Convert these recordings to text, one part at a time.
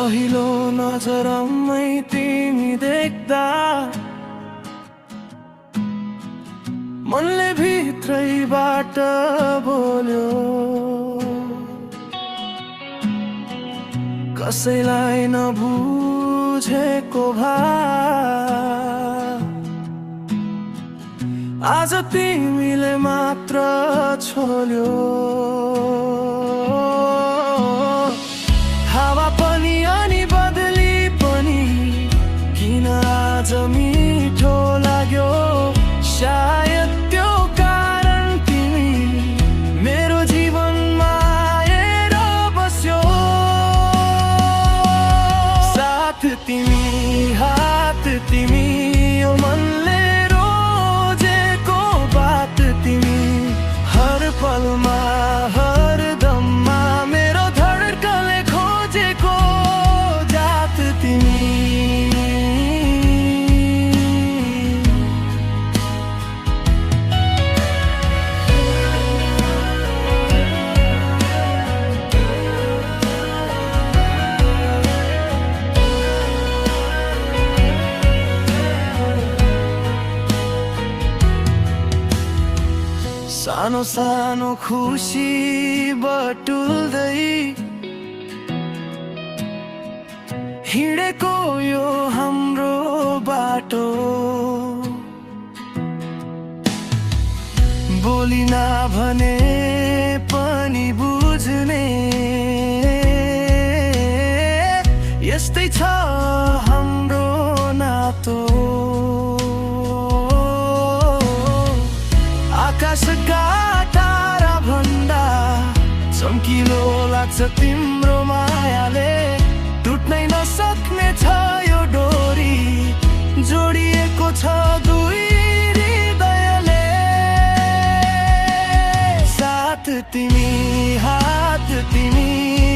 पहिलो नजरमै तिमी देख्दा मनले भित्रैबाट बोल्यो, कसैलाई नबुझेको भाव आज तिमीले मात्र छोल्यो। हावा पनि अनि बदली पनि किन आज मिठो लाग्यो, सायद त्यो कारण तिमी मेरो जीवनमा आएर बस्यो। साथ तिमी, हात तिमी, यो मनले रोजेको बात तिमी, हर पलमा हर दममा मेरो धड्कनले खोजेको जात तिमी। सानो सानो खुसी बटुल्दै हिँडेको यो हाम्रो बाटो, बोली नभने पनि बुझ्ने यस्तै छ हाम्रो नातो। आकाशका तारा भन्दा चम्किलो लाग्छ तिम्रो मायाले, टुट्नै नसक्ने छ यो डोरी, जोडिएको छ दुई हृदयले। साथ तिमी, हात तिमी,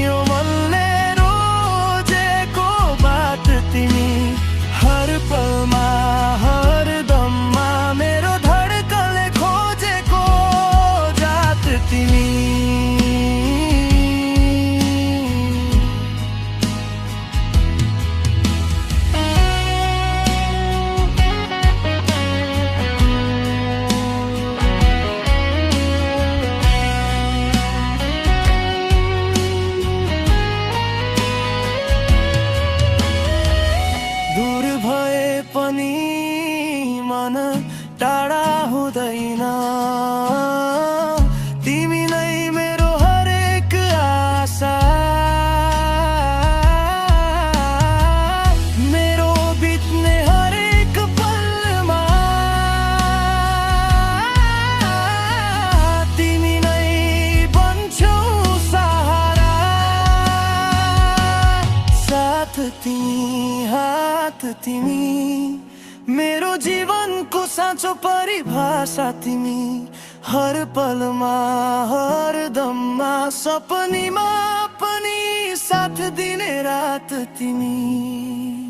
यो मनले रोजेको बात तिमी, हर पलमा हर दममा मेरो धड्कनले खोजेको जात तिमी। दूर भए पनि मन टाढा हुँदैन, तिमी नै मेरो हरेक आशा, मेरो बित्ने हरेक पलमा तिमी नै बन्छौ सहारा। साथ तिमी, हात तिमी, मेरो जीवनको साँचो परिभाषा तिमी, हर पलमा हर दममा सपनीमा पनि साथ दिने रात तिमी।